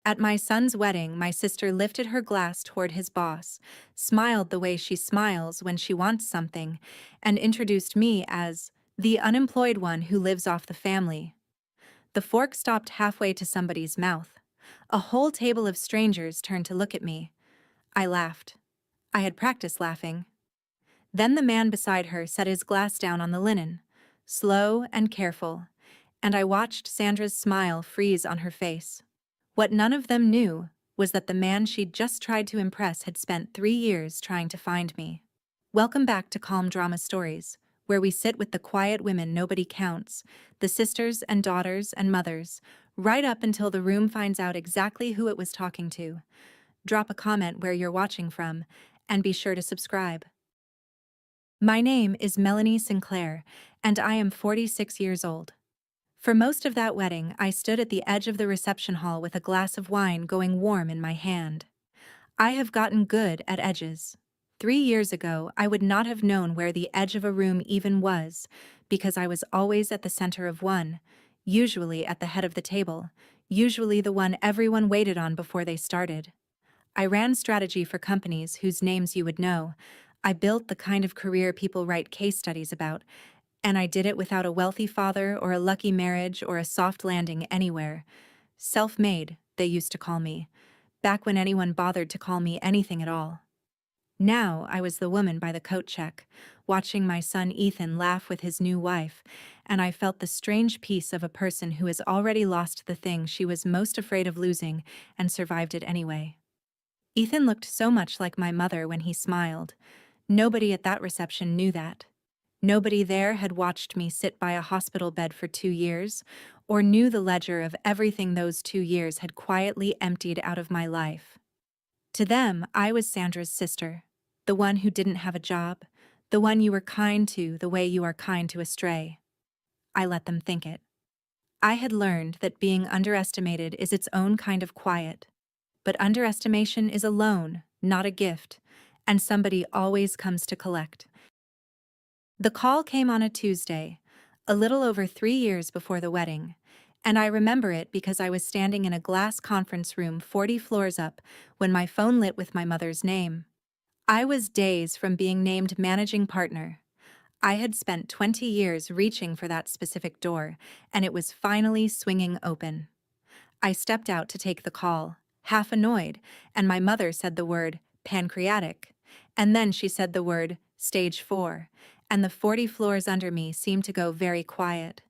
At my son's wedding, my sister lifted her glass toward his boss, smiled the way she smiles when she wants something, and introduced me as the unemployed one who lives off the family. The fork stopped halfway to somebody's mouth. A whole table of strangers turned to look at me. I laughed. I had practiced laughing. Then the man beside her set his glass down on the linen, slow and careful, and I watched Sandra's smile freeze on her face. What none of them knew was that the man she'd just tried to impress had spent 3 years trying to find me. Welcome back to Calm Drama Stories, where we sit with the quiet women nobody counts, the sisters and daughters and mothers, right up until the room finds out exactly who it was talking to. Drop a comment where you're watching from, and be sure to subscribe. My name is Melanie Sinclair, and I am 46 years old. For most of that wedding, I stood at the edge of the reception hall with a glass of wine going warm in my hand. I have gotten good at edges. 3 years ago, I would not have known where the edge of a room even was, because I was always at the center of one, usually at the head of the table, usually the one everyone waited on before they started. I ran strategy for companies whose names you would know. I built the kind of career people write case studies about, and I did it without a wealthy father or a lucky marriage or a soft landing anywhere. Self-made, they used to call me, back when anyone bothered to call me anything at all. Now I was the woman by the coat check, watching my son Ethan laugh with his new wife, and I felt the strange peace of a person who has already lost the thing she was most afraid of losing and survived it anyway. Ethan looked so much like my mother when he smiled. Nobody at that reception knew that. Nobody there had watched me sit by a hospital bed for 2 years, or knew the ledger of everything those 2 years had quietly emptied out of my life. To them, I was Sandra's sister, the one who didn't have a job, the one you were kind to the way you are kind to a stray. I let them think it. I had learned that being underestimated is its own kind of quiet, but underestimation is a loan, not a gift, and somebody always comes to collect. The call came on a Tuesday, a little over 3 years before the wedding, and I remember it because I was standing in a glass conference room 40 floors up when my phone lit with my mother's name. I was days from being named managing partner. I had spent 20 years reaching for that specific door, and it was finally swinging open. I stepped out to take the call, half annoyed, and my mother said the word pancreatic, and then she said the word stage 4, and the 40 floors under me seemed to go very quiet.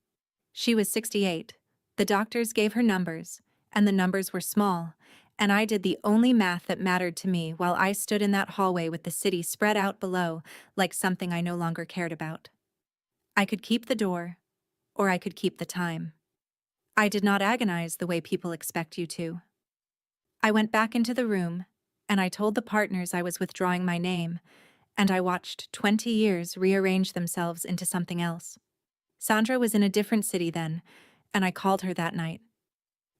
She was 68. The doctors gave her numbers, and the numbers were small, and I did the only math that mattered to me while I stood in that hallway with the city spread out below like something I no longer cared about. I could keep the door, or I could keep the time. I did not agonize the way people expect you to. I went back into the room, and I told the partners I was withdrawing my name, and I watched 20 years rearrange themselves into something else. Sandra was in a different city then, and I called her that night.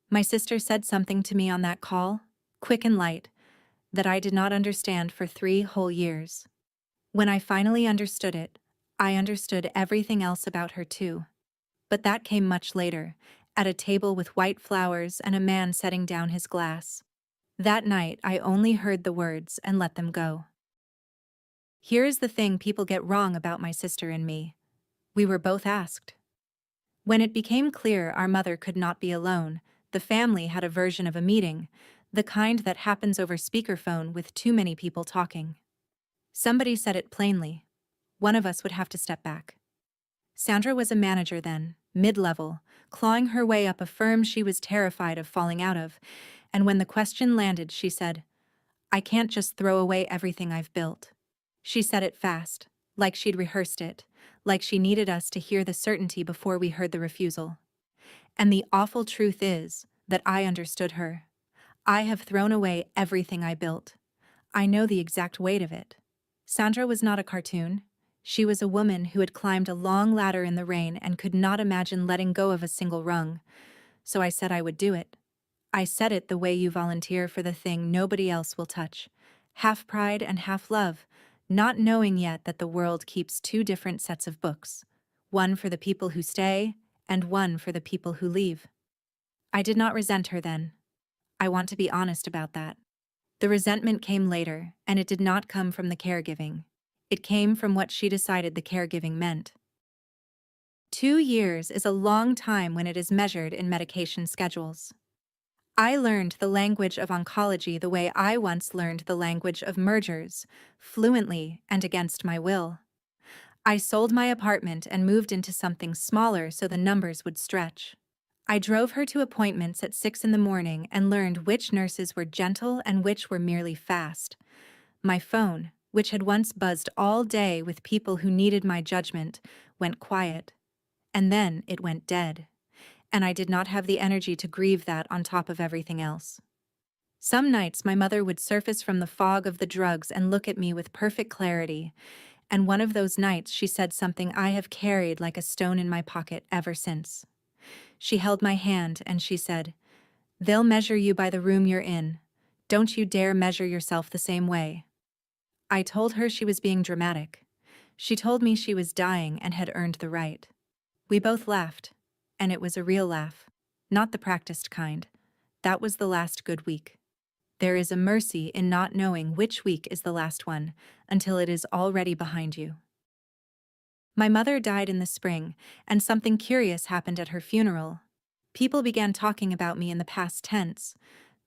My sister said something to me on that call, quick and light, that I did not understand for 3 whole years. When I finally understood it, I understood everything else about her too. But that came much later, at a table with white flowers and a man setting down his glass. That night I only heard the words and let them go. Here is the thing people get wrong about my sister and me. We were both asked. When it became clear our mother could not be alone, the family had a version of a meeting, the kind that happens over speakerphone with too many people talking. Somebody said it plainly. One of us would have to step back. Sandra was a manager then, mid-level, clawing her way up a firm she was terrified of falling out of, and when the question landed, she said, "I can't just throw away everything I've built." She said it fast, like she'd rehearsed it, like she needed us to hear the certainty before we heard the refusal. And the awful truth is that I understood her. I have thrown away everything I built. I know the exact weight of it. Sandra was not a cartoon. She was a woman who had climbed a long ladder in the rain and could not imagine letting go of a single rung. So I said I would do it. I said it the way you volunteer for the thing nobody else will touch. Half pride and half love, not knowing yet that the world keeps 2 different sets of books, one for the people who stay and one for the people who leave. I did not resent her then. I want to be honest about that. The resentment came later, and it did not come from the caregiving. It came from what she decided the caregiving meant. 2 years is a long time when it is measured in medication schedules. I learned the language of oncology the way I once learned the language of mergers, fluently and against my will. I sold my apartment and moved into something smaller so the numbers would stretch. I drove her to appointments at 6 in the morning and learned which nurses were gentle and which were merely fast. My phone, which had once buzzed all day with people who needed my judgment, went quiet. And then it went dead. And I did not have the energy to grieve that on top of everything else. Some nights my mother would surface from the fog of the drugs and look at me with perfect clarity, and one of those nights she said something I have carried like a stone in my pocket ever since. She held my hand and she said, "They'll measure you by the room you're in. Don't you dare measure yourself the same way." I told her she was being dramatic. She told me she was dying and had earned the right. We both laughed, and it was a real laugh, not the practiced kind. That was the last good week. There is a mercy in not knowing which week is the last one until it is already behind you. My mother died in the spring, and something curious happened at her funeral. People began talking about me in the past tense.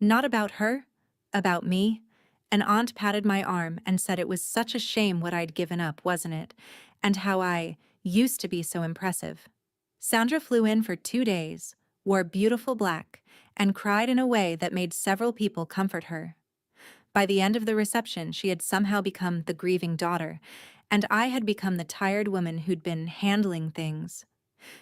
Not about her, about me. An aunt patted my arm and said it was such a shame what I'd given up, wasn't it? And how I used to be so impressive. Sandra flew in for 2 days, wore beautiful black, and cried in a way that made several people comfort her. By the end of the reception, she had somehow become the grieving daughter, and I had become the tired woman who'd been handling things.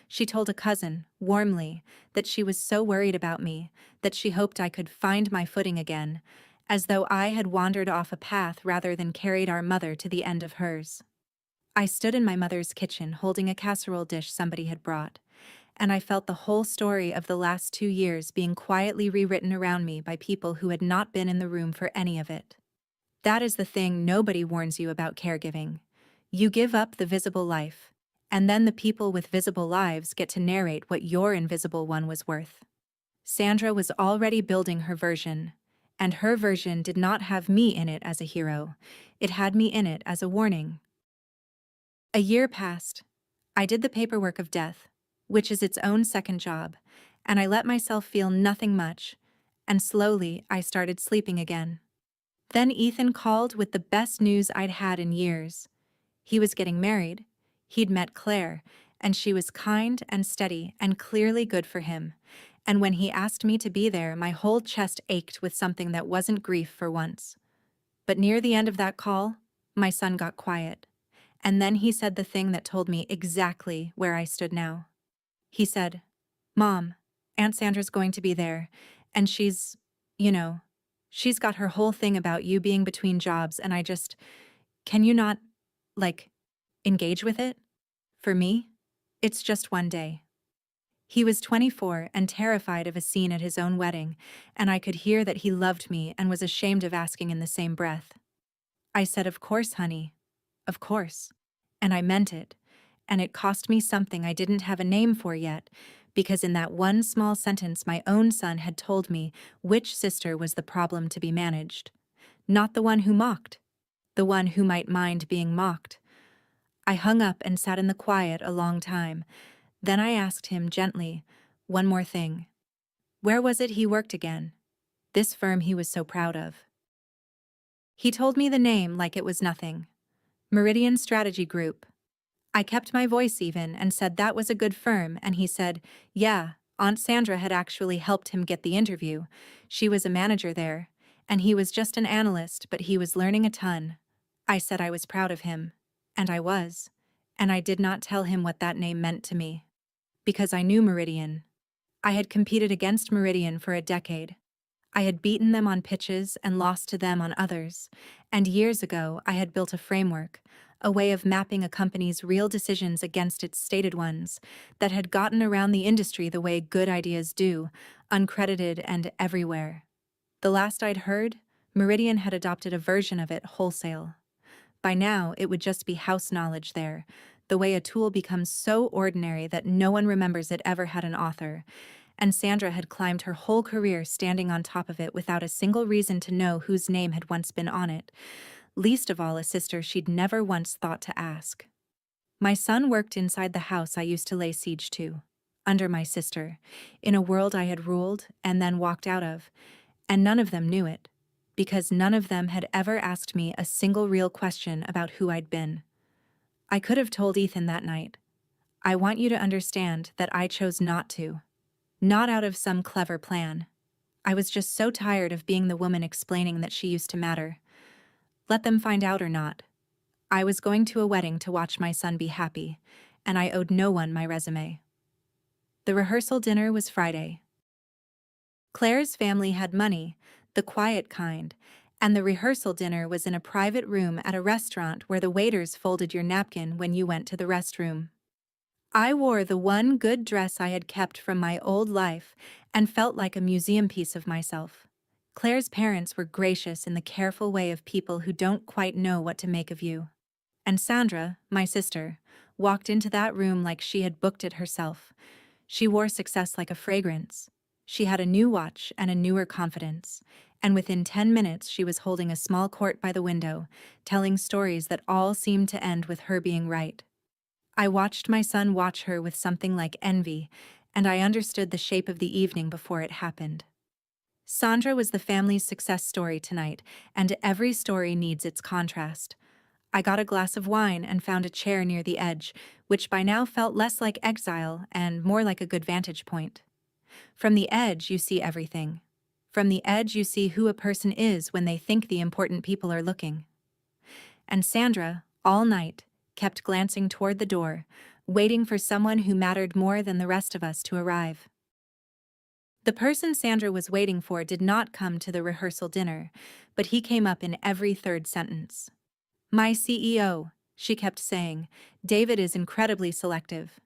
She told a cousin, warmly, that she was so worried about me, that she hoped I could find my footing again, as though I had wandered off a path rather than carried our mother to the end of hers. I stood in my mother's kitchen holding a casserole dish somebody had brought, and I felt the whole story of the last 2 years being quietly rewritten around me by people who had not been in the room for any of it. That is the thing nobody warns you about caregiving. You give up the visible life, and then the people with visible lives get to narrate what your invisible one was worth. Sandra was already building her version, and her version did not have me in it as a hero. It had me in it as a warning. A year passed. I did the paperwork of death, which is its own second job, and I let myself feel nothing much, and slowly I started sleeping again. Then Ethan called with the best news I'd had in years. He was getting married. He'd met Claire, and she was kind and steady and clearly good for him. And when he asked me to be there, my whole chest ached with something that wasn't grief for once. But near the end of that call, my son got quiet. And then he said the thing that told me exactly where I stood now. He said, "Mom, Aunt Sandra's going to be there, and she's got her whole thing about you being between jobs, and can you not, like, engage with it? For me, it's just one day." He was 24 and terrified of a scene at his own wedding, and I could hear that he loved me and was ashamed of asking in the same breath. I said, "Of course, honey. Of course." And I meant it, and it cost me something I didn't have a name for yet, because in that one small sentence my own son had told me which sister was the problem to be managed. Not the one who mocked, the one who might mind being mocked. I hung up and sat in the quiet a long time. Then I asked him gently, one more thing. Where was it he worked again? This firm he was so proud of. He told me the name like it was nothing. Meridian Strategy Group. I kept my voice even and said that was a good firm, and he said, yeah, Aunt Sandra had actually helped him get the interview. She was a manager there, and he was just an analyst, but he was learning a ton. I said I was proud of him, and I was, and I did not tell him what that name meant to me. Because I knew Meridian. I had competed against Meridian for a decade. I had beaten them on pitches and lost to them on others, and years ago I had built a framework, a way of mapping a company's real decisions against its stated ones, that had gotten around the industry the way good ideas do, uncredited and everywhere. The last I'd heard, Meridian had adopted a version of it wholesale. By now, it would just be house knowledge there, the way a tool becomes so ordinary that no one remembers it ever had an author, and Sandra had climbed her whole career standing on top of it without a single reason to know whose name had once been on it, least of all a sister she'd never once thought to ask. My son worked inside the house I used to lay siege to, under my sister, in a world I had ruled and then walked out of, and none of them knew it, because none of them had ever asked me a single real question about who I'd been. I could have told Ethan that night, "I want you to understand that I chose not to. Not out of some clever plan. I was just so tired of being the woman explaining that she used to matter. Let them find out or not. I was going to a wedding to watch my son be happy, and I owed no one my resume." The rehearsal dinner was Friday. Claire's family had money, the quiet kind, and the rehearsal dinner was in a private room at a restaurant where the waiters folded your napkin when you went to the restroom. I wore the one good dress I had kept from my old life and felt like a museum piece of myself. Claire's parents were gracious in the careful way of people who don't quite know what to make of you. And Sandra, my sister, walked into that room like she had booked it herself. She wore success like a fragrance. She had a new watch and a newer confidence, and within 10 minutes she was holding a small court by the window, telling stories that all seemed to end with her being right. I watched my son watch her with something like envy, and I understood the shape of the evening before it happened. Sandra was the family's success story tonight, and every story needs its contrast. I got a glass of wine and found a chair near the edge, which by now felt less like exile and more like a good vantage point. From the edge, you see everything. From the edge, you see who a person is when they think the important people are looking. And Sandra, all night, kept glancing toward the door, waiting for someone who mattered more than the rest of us to arrive. The person Sandra was waiting for did not come to the rehearsal dinner, but he came up in every third sentence. "My CEO," she kept saying, "David is incredibly selective."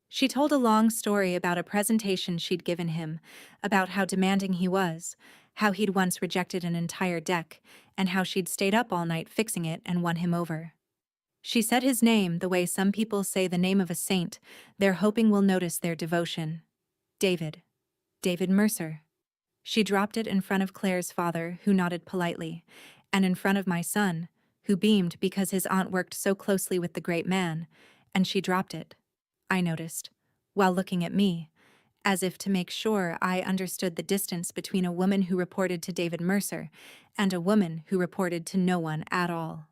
She told a long story about a presentation she'd given him, about how demanding he was, how he'd once rejected an entire deck, and how she'd stayed up all night fixing it and won him over. She said his name the way some people say the name of a saint, they're hoping we'll notice their devotion. David. David Mercer. She dropped it in front of Claire's father, who nodded politely, and in front of my son, who beamed because his aunt worked so closely with the great man, and she dropped it, I noticed, while looking at me, as if to make sure I understood the distance between a woman who reported to David Mercer and a woman who reported to no one at all.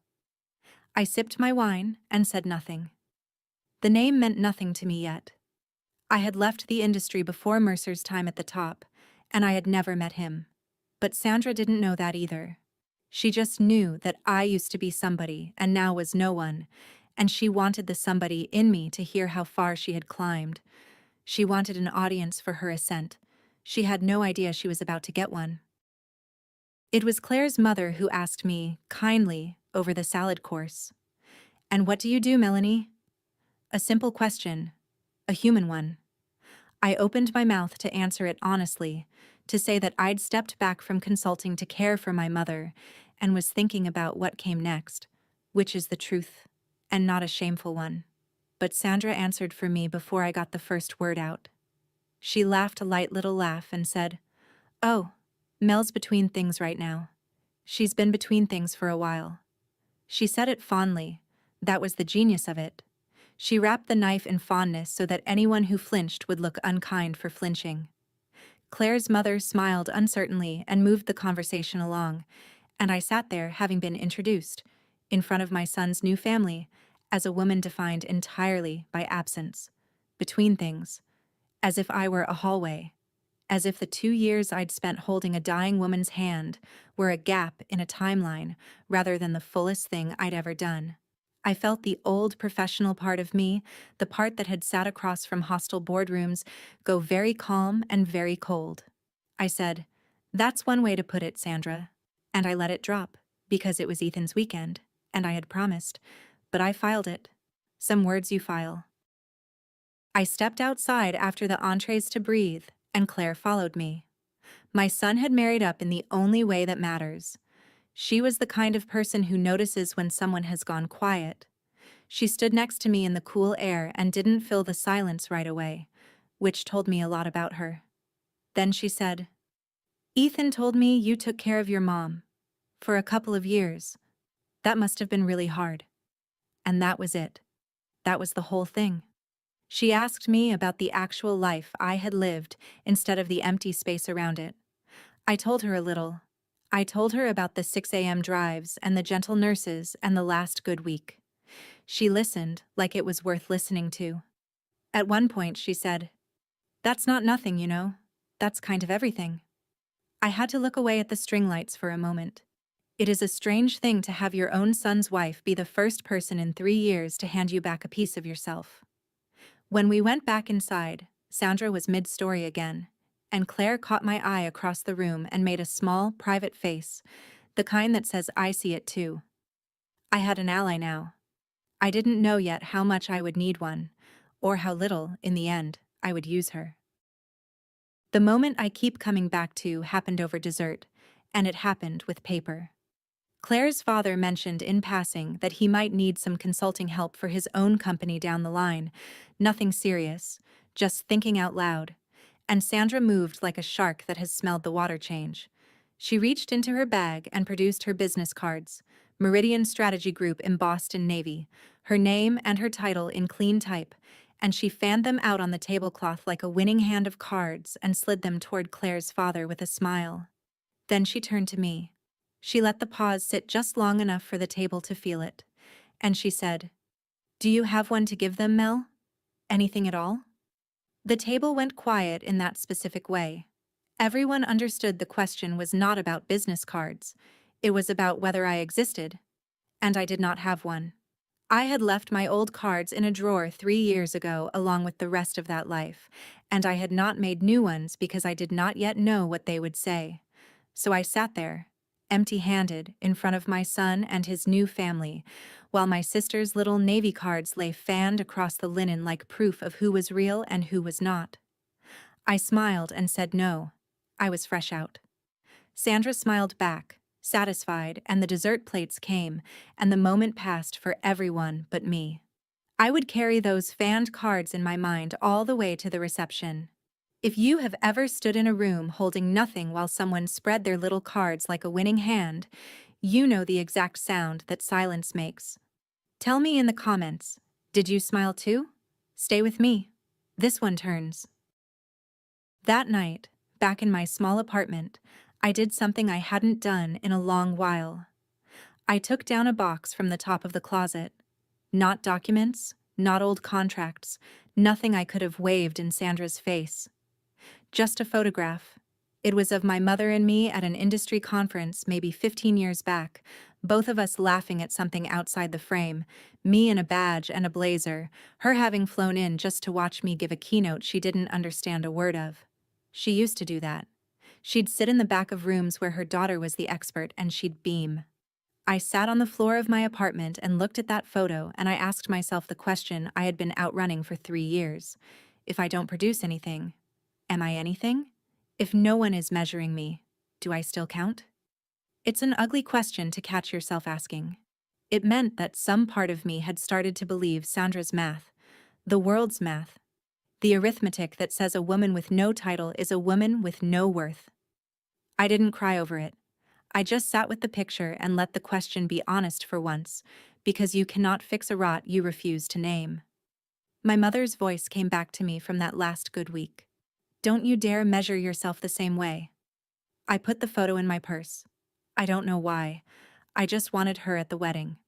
I sipped my wine and said nothing. The name meant nothing to me yet. I had left the industry before Mercer's time at the top, and I had never met him. But Sandra didn't know that either. She just knew that I used to be somebody and now was no one, and she wanted the somebody in me to hear how far she had climbed. She wanted an audience for her ascent. She had no idea she was about to get one. It was Claire's mother who asked me, kindly, over the salad course, "And what do you do, Melanie?" A simple question, a human one. I opened my mouth to answer it honestly, to say that I'd stepped back from consulting to care for my mother and was thinking about what came next, which is the truth, and not a shameful one. But Sandra answered for me before I got the first word out. She laughed a light little laugh and said, "Oh, Mel's between things right now. She's been between things for a while." She said it fondly. That was the genius of it. She wrapped the knife in fondness so that anyone who flinched would look unkind for flinching. Claire's mother smiled uncertainly and moved the conversation along, and I sat there having been introduced, in front of my son's new family, as a woman defined entirely by absence, between things, as if I were a hallway, as if the 2 years I'd spent holding a dying woman's hand were a gap in a timeline rather than the fullest thing I'd ever done. I felt the old professional part of me, the part that had sat across from hostile boardrooms, go very calm and very cold. I said, "That's one way to put it, Sandra." And I let it drop, because it was Ethan's weekend, and I had promised, but I filed it. Some words you file. I stepped outside after the entrees to breathe, and Claire followed me. My son had married up in the only way that matters. She was the kind of person who notices when someone has gone quiet. She stood next to me in the cool air and didn't fill the silence right away, which told me a lot about her. Then she said, "Ethan told me you took care of your mom. For a couple of years. That must have been really hard." And that was it. That was the whole thing. She asked me about the actual life I had lived instead of the empty space around it. I told her a little. I told her about the 6 a.m. drives and the gentle nurses and the last good week. She listened like it was worth listening to. At one point she said, "That's not nothing, you know. That's kind of everything." I had to look away at the string lights for a moment. It is a strange thing to have your own son's wife be the first person in 3 years to hand you back a piece of yourself. When we went back inside, Sandra was mid-story again, and Claire caught my eye across the room and made a small, private face, the kind that says I see it too. I had an ally now. I didn't know yet how much I would need one, or how little, in the end, I would use her. The moment I keep coming back to happened over dessert, and it happened with paper. Claire's father mentioned in passing that he might need some consulting help for his own company down the line. Nothing serious, just thinking out loud. And Sandra moved like a shark that has smelled the water change. She reached into her bag and produced her business cards, Meridian Strategy Group embossed in navy, her name and her title in clean type, and she fanned them out on the tablecloth like a winning hand of cards and slid them toward Claire's father with a smile. Then she turned to me. She let the pause sit just long enough for the table to feel it, and she said, "Do you have one to give them, Mel? Anything at all?" The table went quiet in that specific way. Everyone understood the question was not about business cards. It was about whether I existed, and I did not have one. I had left my old cards in a drawer 3 years ago along with the rest of that life, and I had not made new ones because I did not yet know what they would say. So I sat there, empty-handed, in front of my son and his new family, while my sister's little navy cards lay fanned across the linen like proof of who was real and who was not. I smiled and said no. I was fresh out. Sandra smiled back, satisfied, and the dessert plates came, and the moment passed for everyone but me. I would carry those fanned cards in my mind all the way to the reception. If you have ever stood in a room holding nothing while someone spread their little cards like a winning hand, you know the exact sound that silence makes. Tell me in the comments, did you smile too? Stay with me. This one turns. That night, back in my small apartment, I did something I hadn't done in a long while. I took down a box from the top of the closet. Not documents, not old contracts, nothing I could have waved in Sandra's face. Just a photograph. It was of my mother and me at an industry conference maybe 15 years back, both of us laughing at something outside the frame, me in a badge and a blazer, her having flown in just to watch me give a keynote she didn't understand a word of. She used to do that. She'd sit in the back of rooms where her daughter was the expert and she'd beam. I sat on the floor of my apartment and looked at that photo, and I asked myself the question I had been outrunning for 3 years. If I don't produce anything, am I anything? If no one is measuring me, do I still count? It's an ugly question to catch yourself asking. It meant that some part of me had started to believe Sandra's math, the world's math, the arithmetic that says a woman with no title is a woman with no worth. I didn't cry over it. I just sat with the picture and let the question be honest for once, because you cannot fix a rot you refuse to name. My mother's voice came back to me from that last good week. Don't you dare measure yourself the same way. I put the photo in my purse. I don't know why. I just wanted her at the wedding.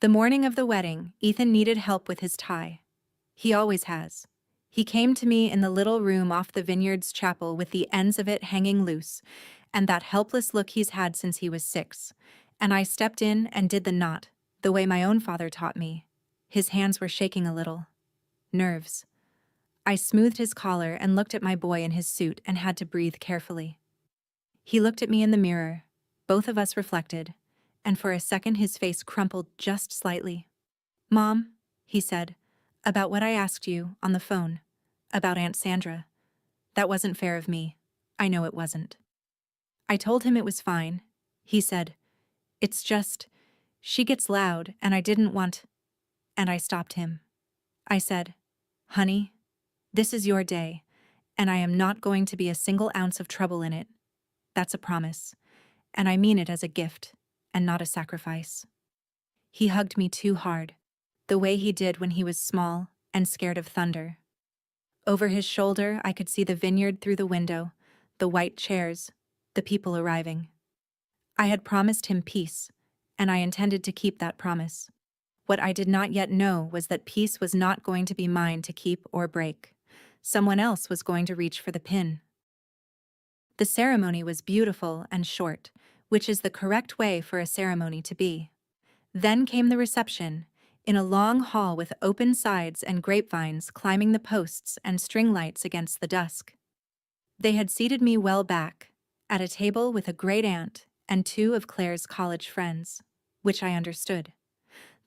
The morning of the wedding, Ethan needed help with his tie. He always has. He came to me in the little room off the Vineyards Chapel with the ends of it hanging loose, and that helpless look he's had since he was 6. And I stepped in and did the knot, the way my own father taught me. His hands were shaking a little. Nerves. I smoothed his collar and looked at my boy in his suit and had to breathe carefully. He looked at me in the mirror. Both of us reflected, and for a second his face crumpled just slightly. "Mom," he said, "about what I asked you on the phone, about Aunt Sandra. That wasn't fair of me. I know it wasn't." I told him it was fine. He said, "It's just, she gets loud and I didn't want," and I stopped him. I said, "Honey, this is your day, and I am not going to be a single ounce of trouble in it. That's a promise, and I mean it as a gift, and not a sacrifice." He hugged me too hard, the way he did when he was small and scared of thunder. Over his shoulder, I could see the vineyard through the window, the white chairs, the people arriving. I had promised him peace, and I intended to keep that promise. What I did not yet know was that peace was not going to be mine to keep or break. Someone else was going to reach for the pin. The ceremony was beautiful and short, which is the correct way for a ceremony to be. Then came the reception, in a long hall with open sides and grapevines climbing the posts and string lights against the dusk. They had seated me well back, at a table with a great-aunt and two of Claire's college friends, which I understood.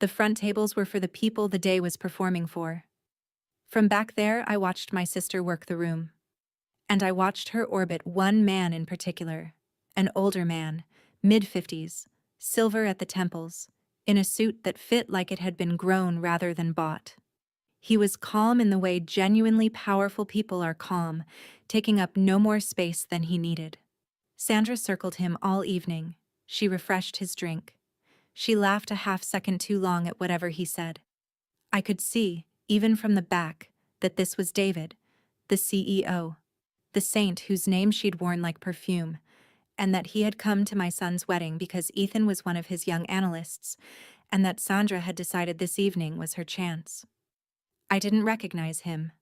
The front tables were for the people the day was performing for. From back there, I watched my sister work the room. And I watched her orbit one man in particular, an older man, mid-50s, silver at the temples, in a suit that fit like it had been grown rather than bought. He was calm in the way genuinely powerful people are calm, taking up no more space than he needed. Sandra circled him all evening. She refreshed his drink. She laughed a half-second too long at whatever he said. I could see, even from the back, that this was David, the CEO, the saint whose name she'd worn like perfume, and that he had come to my son's wedding because Ethan was one of his young analysts, and that Sandra had decided this evening was her chance. I didn't recognize him.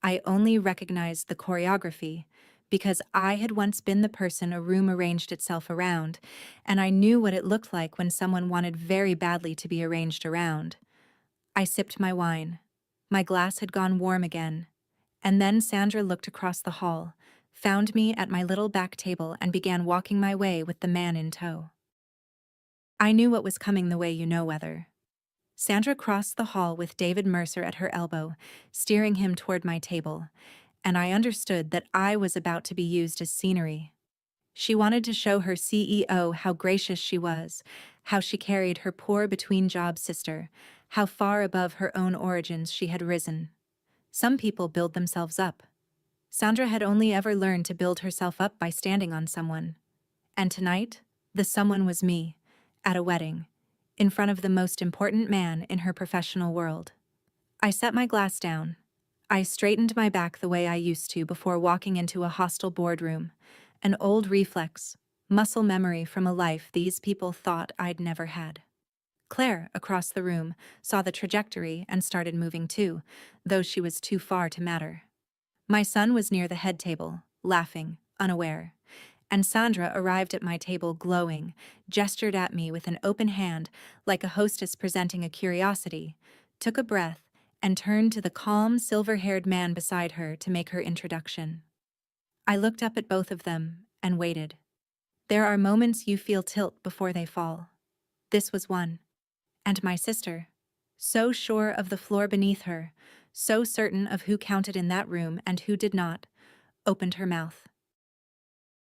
I only recognized the choreography, because I had once been the person a room arranged itself around, and I knew what it looked like when someone wanted very badly to be arranged around. I sipped my wine. My glass had gone warm again. And then Sandra looked across the hall, found me at my little back table, and began walking my way with the man in tow. I knew what was coming the way you know weather. Sandra crossed the hall with David Mercer at her elbow, steering him toward my table, and I understood that I was about to be used as scenery. She wanted to show her CEO how gracious she was, how she carried her poor between-job sister, how far above her own origins she had risen. Some people build themselves up. Sandra had only ever learned to build herself up by standing on someone. And tonight, the someone was me, at a wedding, in front of the most important man in her professional world. I set my glass down. I straightened my back the way I used to before walking into a hostile boardroom, an old reflex, muscle memory from a life these people thought I'd never had. Claire, across the room, saw the trajectory and started moving too, though she was too far to matter. My son was near the head table, laughing, unaware, and Sandra arrived at my table glowing, gestured at me with an open hand like a hostess presenting a curiosity, took a breath, and turned to the calm, silver-haired man beside her to make her introduction. I looked up at both of them and waited. There are moments you feel tilt before they fall. This was one. And my sister, so sure of the floor beneath her, so certain of who counted in that room and who did not, opened her mouth.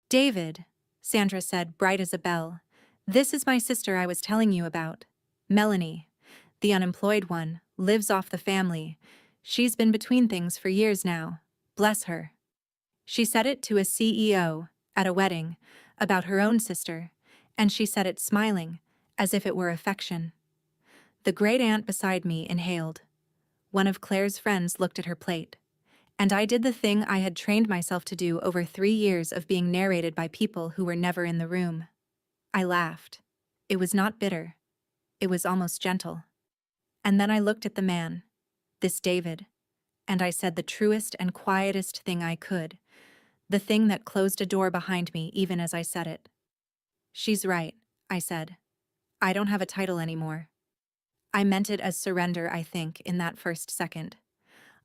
"David," Sandra said, bright as a bell, "this is my sister I was telling you about. Melanie, the unemployed one, lives off the family. She's been between things for years now. Bless her." She said it to a CEO, at a wedding, about her own sister, and she said it smiling, as if it were affection. The great-aunt beside me inhaled. One of Claire's friends looked at her plate. And I did the thing I had trained myself to do over 3 years of being narrated by people who were never in the room. I laughed. It was not bitter. It was almost gentle. And then I looked at the man, this David, and I said the truest and quietest thing I could, the thing that closed a door behind me even as I said it. "She's right," I said. "I don't have a title anymore." I meant it as surrender, I think, in that first second.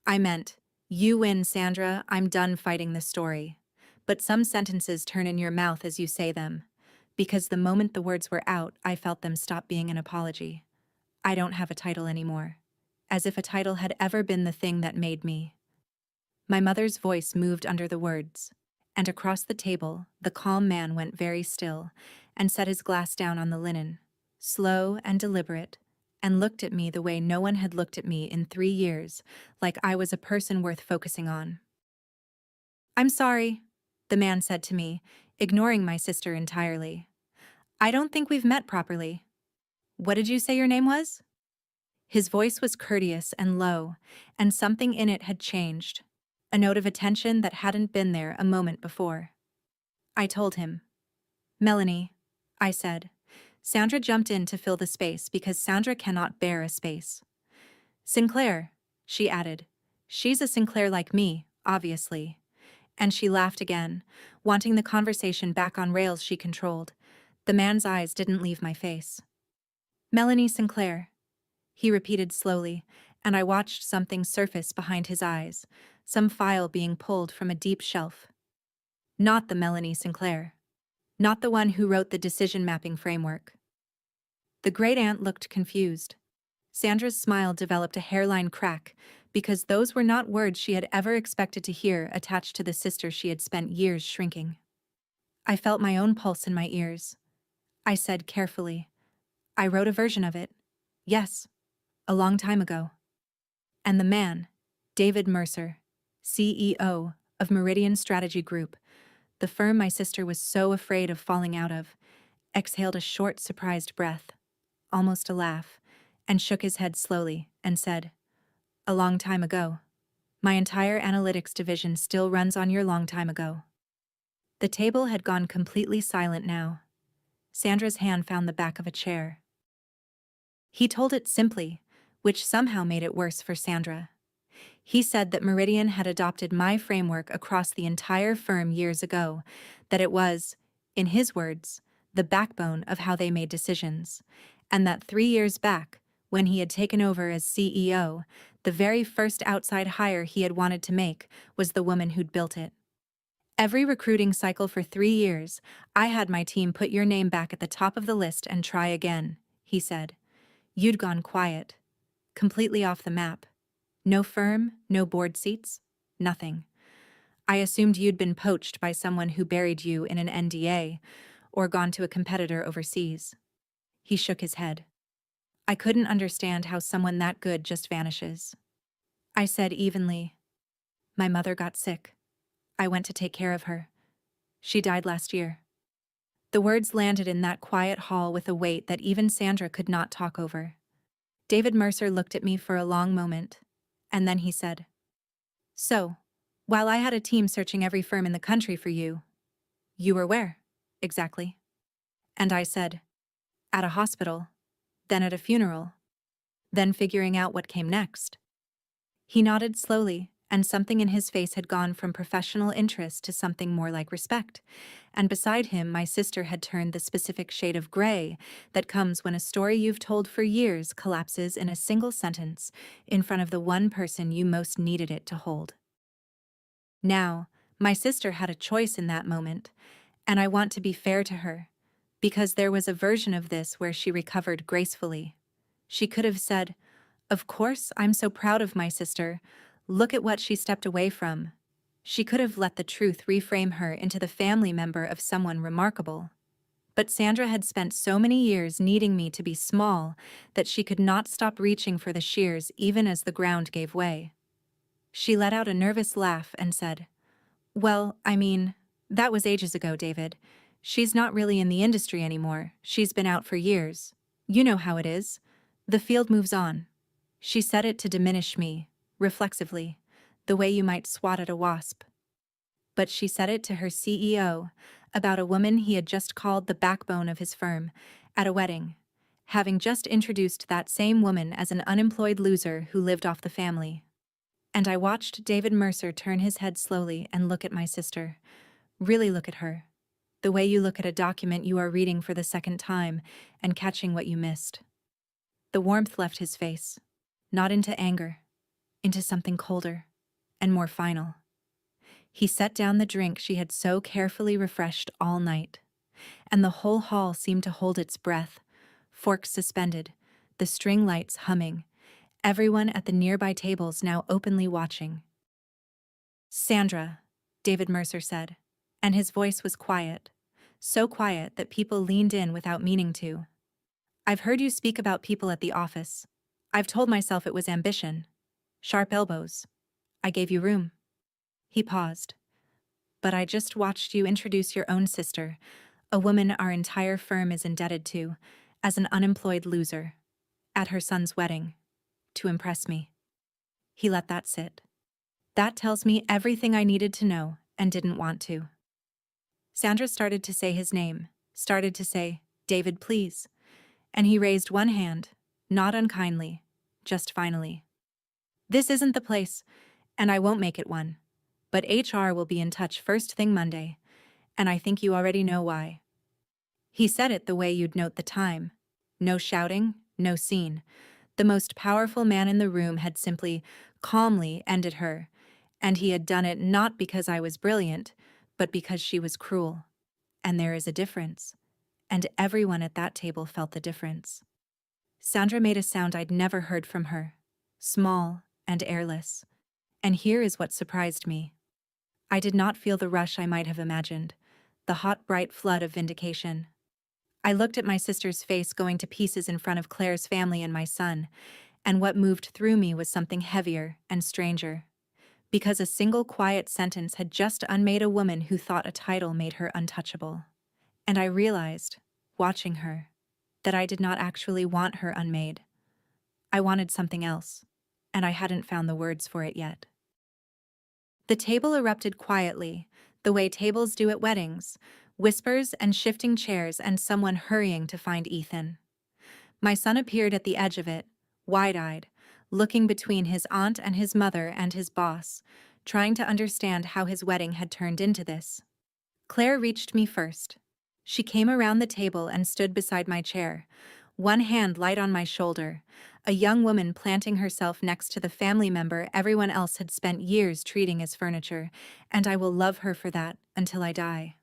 I meant, "You win, Sandra, I'm done fighting this story." But some sentences turn in your mouth as you say them, because the moment the words were out, I felt them stop being an apology. I don't have a title anymore. As if a title had ever been the thing that made me. My mother's voice moved under the words, and across the table, the calm man went very still and set his glass down on the linen, slow and deliberate, and looked at me the way no one had looked at me in 3 years, like I was a person worth focusing on. I'm sorry, the man said to me, ignoring my sister entirely. I don't think we've met properly. What did you say your name was? His voice was courteous and low, and something in it had changed, a note of attention that hadn't been there a moment before. I told him. Melanie, I said. Sandra jumped in to fill the space because Sandra cannot bear a space. Sinclair, she added. She's a Sinclair like me, obviously. And she laughed again, wanting the conversation back on rails she controlled. The man's eyes didn't leave my face. Melanie Sinclair, he repeated slowly, and I watched something surface behind his eyes, some file being pulled from a deep shelf. Not the Melanie Sinclair. Not the one who wrote the decision mapping framework. The great aunt looked confused. Sandra's smile developed a hairline crack, because those were not words she had ever expected to hear attached to the sister she had spent years shrinking. I felt my own pulse in my ears. I said carefully, I wrote a version of it. Yes, a long time ago. And the man, David Mercer, CEO of Meridian Strategy Group, the firm my sister was so afraid of falling out of, exhaled a short, surprised breath, almost a laugh, and shook his head slowly and said, A long time ago. My entire analytics division still runs on your long time ago. The table had gone completely silent now. Sandra's hand found the back of a chair. He told it simply, which somehow made it worse for Sandra. He said that Meridian had adopted my framework across the entire firm years ago, that it was, in his words, the backbone of how they made decisions, and that 3 years back, when he had taken over as CEO, the very first outside hire he had wanted to make was the woman who'd built it. Every recruiting cycle for 3 years, I had my team put your name back at the top of the list and try again, he said. You'd gone quiet, completely off the map. No firm, no board seats, nothing. I assumed you'd been poached by someone who buried you in an NDA or gone to a competitor overseas. He shook his head. I couldn't understand how someone that good just vanishes. I said evenly, My mother got sick. I went to take care of her. She died last year. The words landed in that quiet hall with a weight that even Sandra could not talk over. David Mercer looked at me for a long moment, and then he said, So, while I had a team searching every firm in the country for you, you were where, exactly? And I said, At a hospital, then at a funeral, then figuring out what came next. He nodded slowly, and something in his face had gone from professional interest to something more like respect, and beside him my sister had turned the specific shade of gray that comes when a story you've told for years collapses in a single sentence in front of the one person you most needed it to hold. Now, my sister had a choice in that moment, and I want to be fair to her, because there was a version of this where she recovered gracefully. She could have said, Of course, I'm so proud of my sister. Look at what she stepped away from. She could have let the truth reframe her into the family member of someone remarkable. But Sandra had spent so many years needing me to be small that she could not stop reaching for the shears even as the ground gave way. She let out a nervous laugh and said, Well, I mean, that was ages ago, David. She's not really in the industry anymore. She's been out for years. You know how it is. The field moves on. She said it to diminish me, reflexively, the way you might swat at a wasp. But she said it to her CEO, about a woman he had just called the backbone of his firm, at a wedding, having just introduced that same woman as an unemployed loser who lived off the family. And I watched David Mercer turn his head slowly and look at my sister. Really look at her. The way you look at a document you are reading for the second time and catching what you missed. The warmth left his face, not into anger, into something colder and more final. He set down the drink she had so carefully refreshed all night, and the whole hall seemed to hold its breath, forks suspended, the string lights humming, everyone at the nearby tables now openly watching. Sandra, David Mercer said, and his voice was quiet, so quiet that people leaned in without meaning to. I've heard you speak about people at the office. I've told myself it was ambition. Sharp elbows. I gave you room. He paused. but I just watched you introduce your own sister, a woman our entire firm is indebted to, as an unemployed loser, at her son's wedding, to impress me." He let that sit. "That tells me everything I needed to know and didn't want to." Sandra started to say his name, started to say, "David, please." And he raised one hand, not unkindly, just finally. "This isn't the place, and I won't make it one. But HR will be in touch first thing Monday, and I think you already know why." He said it the way you'd note the time. No shouting, no scene. The most powerful man in the room had simply, calmly ended her, and he had done it not because I was brilliant, but because she was cruel. And there is a difference. And everyone at that table felt the difference. Sandra made a sound I'd never heard from her. Small and airless. And here is what surprised me. I did not feel the rush I might have imagined, the hot, bright flood of vindication. I looked at my sister's face going to pieces in front of Claire's family and my son, and what moved through me was something heavier and stranger. Because a single quiet sentence had just unmade a woman who thought a title made her untouchable. And I realized, watching her, that I did not actually want her unmade. I wanted something else, and I hadn't found the words for it yet. The table erupted quietly, the way tables do at weddings, whispers and shifting chairs and someone hurrying to find Ethan. My son appeared at the edge of it, wide-eyed, looking between his aunt and his mother and his boss, trying to understand how his wedding had turned into this. Claire reached me first. She came around the table and stood beside my chair, one hand light on my shoulder, a young woman planting herself next to the family member everyone else had spent years treating as furniture, and I will love her for that until I die.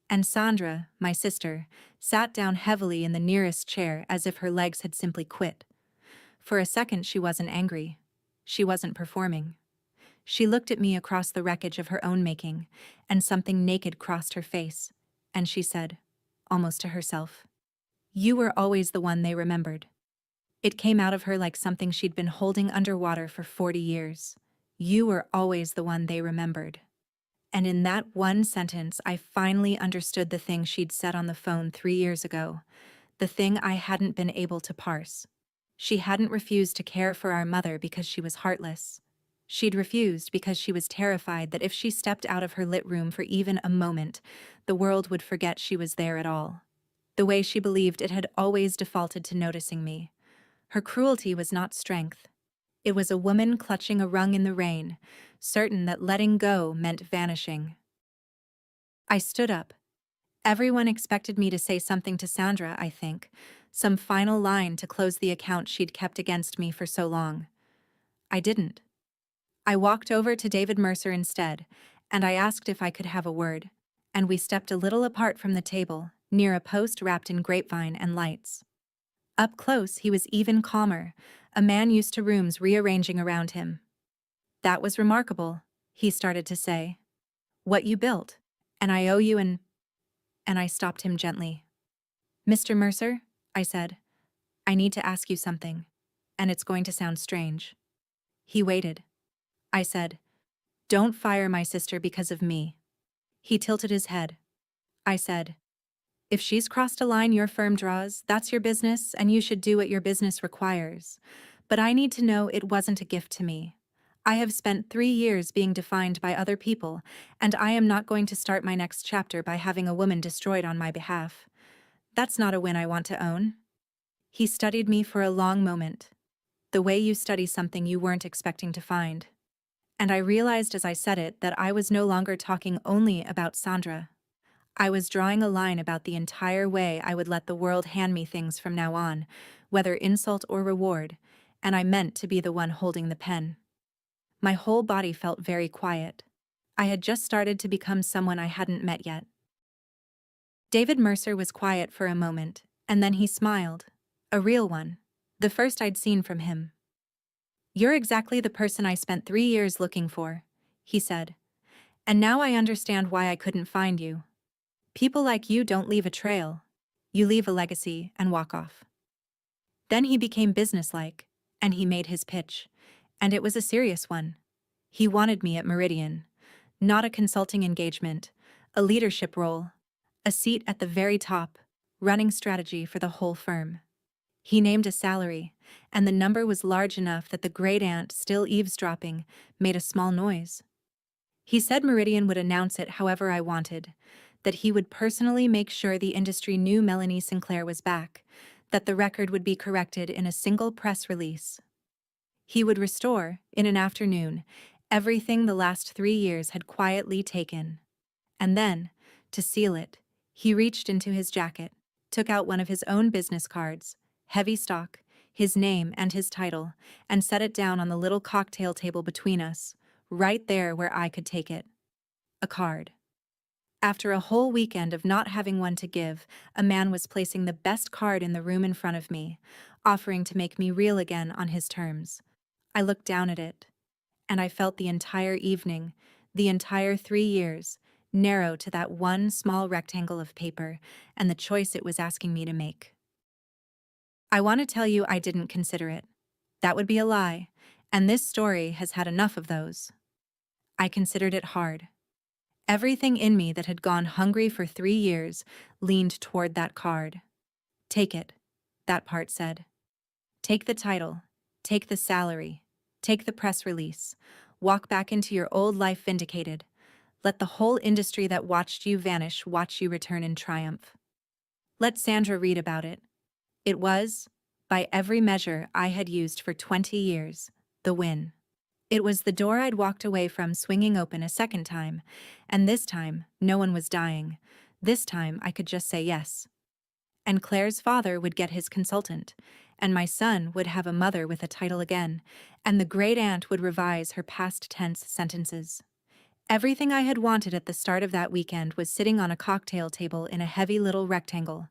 And Sandra, my sister, sat down heavily in the nearest chair as if her legs had simply quit. For a second she wasn't angry. She wasn't performing. She looked at me across the wreckage of her own making, and something naked crossed her face, and she said, almost to herself, "You were always the one they remembered." It came out of her like something she'd been holding underwater for 40 years. You were always the one they remembered. And in that one sentence, I finally understood the thing she'd said on the phone 3 years ago, the thing I hadn't been able to parse. She hadn't refused to care for our mother because she was heartless. She'd refused because she was terrified that if she stepped out of her lit room for even a moment, the world would forget she was there at all. The way she believed it had always defaulted to noticing me. Her cruelty was not strength. It was a woman clutching a rung in the rain, certain that letting go meant vanishing. I stood up. Everyone expected me to say something to Sandra, I think, some final line to close the account she'd kept against me for so long. I didn't. I walked over to David Mercer instead, and I asked if I could have a word, and we stepped a little apart from the table, near a post wrapped in grapevine and lights. Up close, he was even calmer, a man used to rooms rearranging around him. "That was remarkable," he started to say. "What you built, and I owe you an—" And I stopped him gently. "Mr. Mercer," I said, "I need to ask you something, and it's going to sound strange." He waited. I said, "Don't fire my sister because of me." He tilted his head. I said, "If she's crossed a line your firm draws, that's your business, and you should do what your business requires. But I need to know it wasn't a gift to me. I have spent 3 years being defined by other people, and I am not going to start my next chapter by having a woman destroyed on my behalf. That's not a win I want to own." He studied me for a long moment, the way you study something you weren't expecting to find. And I realized as I said it that I was no longer talking only about Sandra. I was drawing a line about the entire way I would let the world hand me things from now on, whether insult or reward, and I meant to be the one holding the pen. My whole body felt very quiet. I had just started to become someone I hadn't met yet. David Mercer was quiet for a moment, and then he smiled. A real one. The first I'd seen from him. "You're exactly the person I spent 3 years looking for," he said. "And now I understand why I couldn't find you. People like you don't leave a trail. You leave a legacy and walk off." Then he became businesslike, and he made his pitch. And it was a serious one. He wanted me at Meridian. Not a consulting engagement, a leadership role, a seat at the very top, running strategy for the whole firm. He named a salary, and the number was large enough that the great aunt, still eavesdropping, made a small noise. He said Meridian would announce it however I wanted, that he would personally make sure the industry knew Melanie Sinclair was back, that the record would be corrected in a single press release. He would restore, in an afternoon, everything the last 3 years had quietly taken. And then, to seal it, he reached into his jacket, took out one of his own business cards, heavy stock, his name and his title, and set it down on the little cocktail table between us, right there where I could take it. A card. After a whole weekend of not having one to give, a man was placing the best card in the room in front of me, offering to make me real again on his terms. I looked down at it, and I felt the entire evening, the entire 3 years, narrow to that one small rectangle of paper and the choice it was asking me to make. I want to tell you I didn't consider it. That would be a lie, and this story has had enough of those. I considered it hard. Everything in me that had gone hungry for 3 years leaned toward that card. Take it, that part said. Take the title, take the salary, take the press release, walk back into your old life vindicated. Let the whole industry that watched you vanish watch you return in triumph. Let Sandra read about it. It was, by every measure I had used for 20 years, the win. It was the door I'd walked away from swinging open a second time, and this time, no one was dying. This time, I could just say yes. And Claire's father would get his consultant, and my son would have a mother with a title again, and the great aunt would revise her past tense sentences. Everything I had wanted at the start of that weekend was sitting on a cocktail table in a heavy little rectangle,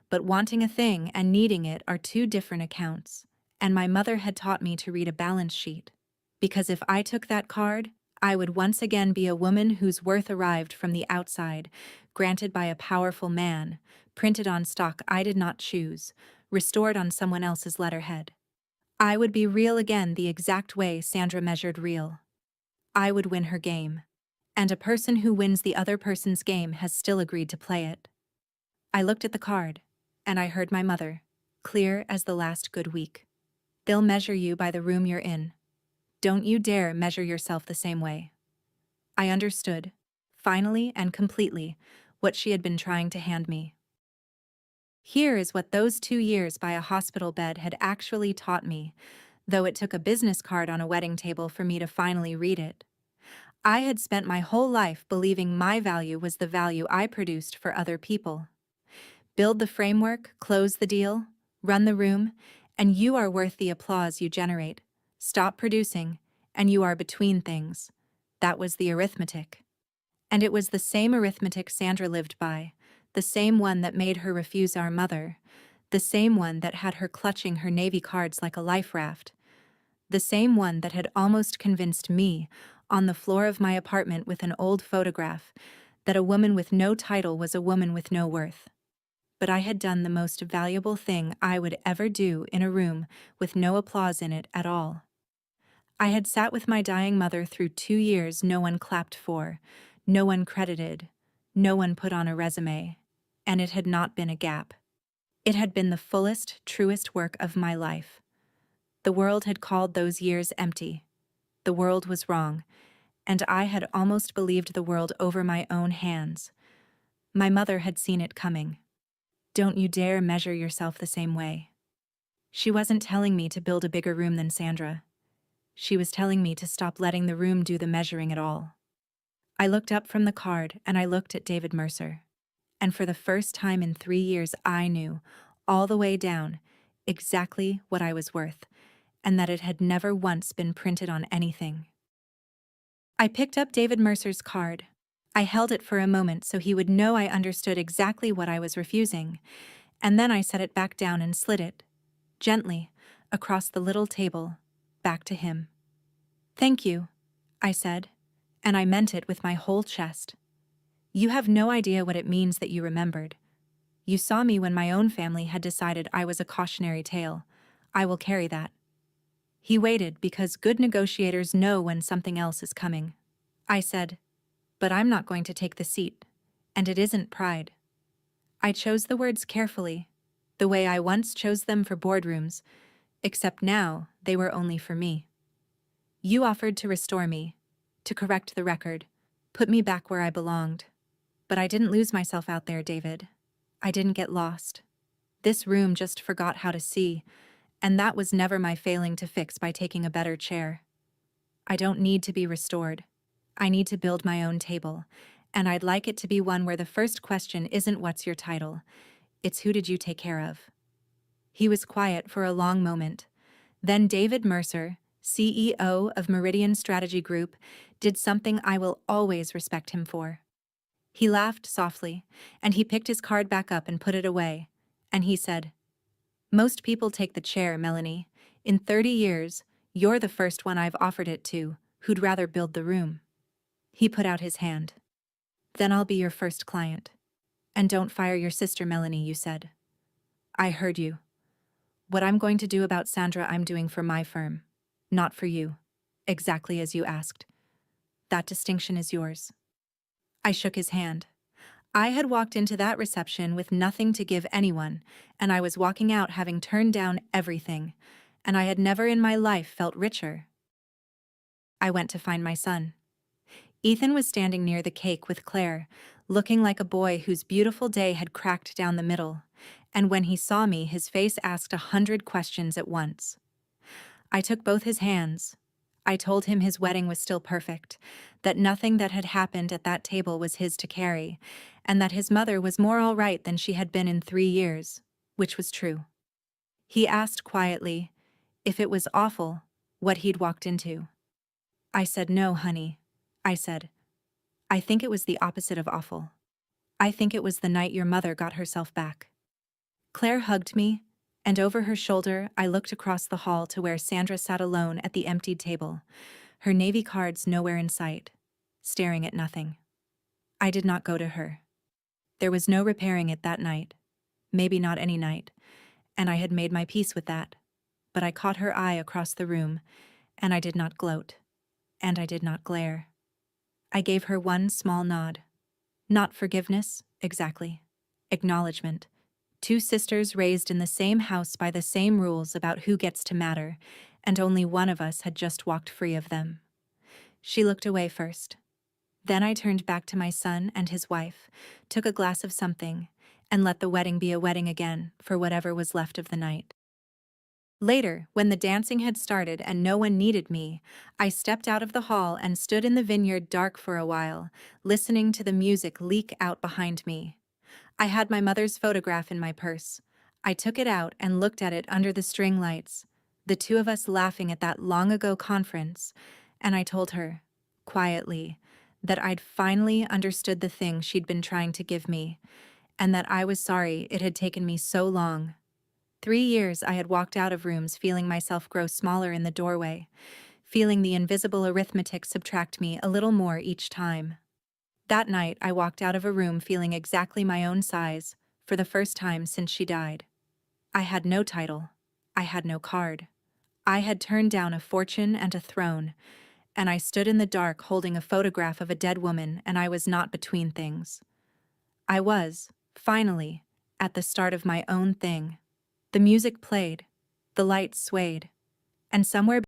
but wanting a thing and needing it are two different accounts, and my mother had taught me to read a balance sheet. Because if I took that card, I would once again be a woman whose worth arrived from the outside, granted by a powerful man, printed on stock I did not choose, restored on someone else's letterhead. I would be real again the exact way Sandra measured real. I would win her game. And a person who wins the other person's game has still agreed to play it. I looked at the card, and I heard my mother, clear as the last good week. They'll measure you by the room you're in. Don't you dare measure yourself the same way. I understood, finally and completely, what she had been trying to hand me. Here is what those 2 years by a hospital bed had actually taught me, though it took a business card on a wedding table for me to finally read it. I had spent my whole life believing my value was the value I produced for other people. Build the framework, close the deal, run the room, and you are worth the applause you generate. Stop producing, and you are between things. That was the arithmetic. And it was the same arithmetic Sandra lived by, the same one that made her refuse our mother, the same one that had her clutching her Navy cards like a life raft, the same one that had almost convinced me, on the floor of my apartment with an old photograph, that a woman with no title was a woman with no worth. But I had done the most valuable thing I would ever do in a room with no applause in it at all. I had sat with my dying mother through 2 years no one clapped for, no one credited, no one put on a resume, and it had not been a gap. It had been the fullest, truest work of my life. The world had called those years empty. The world was wrong, and I had almost believed the world over my own hands. My mother had seen it coming. Don't you dare measure yourself the same way. She wasn't telling me to build a bigger room than Sandra. She was telling me to stop letting the room do the measuring at all. I looked up from the card and I looked at David Mercer. And for the first time in 3 years I knew, all the way down, exactly what I was worth, and that it had never once been printed on anything. I picked up David Mercer's card. I held it for a moment so he would know I understood exactly what I was refusing, and then I set it back down and slid it, gently, across the little table, back to him. "Thank you," I said, and I meant it with my whole chest. "You have no idea what it means that you remembered. You saw me when my own family had decided I was a cautionary tale. I will carry that." He waited because good negotiators know when something else is coming. I said, But I'm not going to take the seat. And it isn't pride. I chose the words carefully, the way I once chose them for boardrooms, except now they were only for me. You offered to restore me, to correct the record, put me back where I belonged. But I didn't lose myself out there, David. I didn't get lost. This room just forgot how to see, and that was never my failing to fix by taking a better chair. I don't need to be restored. I need to build my own table, and I'd like it to be one where the first question isn't what's your title, it's who did you take care of? He was quiet for a long moment. Then David Mercer, CEO of Meridian Strategy Group, did something I will always respect him for. He laughed softly, and he picked his card back up and put it away, and he said, "Most people take the chair, Melanie. In 30 years, you're the first one I've offered it to, who'd rather build the room." He put out his hand. "Then I'll be your first client. And don't fire your sister, Melanie," you said. I heard you. What I'm going to do about Sandra, I'm doing for my firm, not for you. Exactly as you asked. That distinction is yours. I shook his hand. I had walked into that reception with nothing to give anyone, and I was walking out having turned down everything, and I had never in my life felt richer. I went to find my son. Ethan was standing near the cake with Claire, looking like a boy whose beautiful day had cracked down the middle, and when he saw me, his face asked 100 questions at once. I took both his hands. I told him his wedding was still perfect, that nothing that had happened at that table was his to carry, and that his mother was more all right than she had been in 3 years, which was true. He asked quietly if it was awful, what he'd walked into. I said, "No, honey." I said, "I think it was the opposite of awful. I think it was the night your mother got herself back." Claire hugged me, and over her shoulder I looked across the hall to where Sandra sat alone at the emptied table, her navy cards nowhere in sight, staring at nothing. I did not go to her. There was no repairing it that night, maybe not any night, and I had made my peace with that. But I caught her eye across the room, and I did not gloat, and I did not glare. I gave her one small nod. Not forgiveness, exactly. Acknowledgement. Two sisters raised in the same house by the same rules about who gets to matter, and only one of us had just walked free of them. She looked away first. Then I turned back to my son and his wife, took a glass of something, and let the wedding be a wedding again for whatever was left of the night. Later, when the dancing had started and no one needed me, I stepped out of the hall and stood in the vineyard dark for a while, listening to the music leak out behind me. I had my mother's photograph in my purse. I took it out and looked at it under the string lights, the two of us laughing at that long-ago conference, and I told her, quietly, that I'd finally understood the thing she'd been trying to give me, and that I was sorry it had taken me so long. 3 years I had walked out of rooms feeling myself grow smaller in the doorway, feeling the invisible arithmetic subtract me a little more each time. That night I walked out of a room feeling exactly my own size, for the first time since she died. I had no title. I had no card. I had turned down a fortune and a throne, and I stood in the dark holding a photograph of a dead woman, and I was not between things. I was, finally, at the start of my own thing. The music played, the lights swayed, and somewhere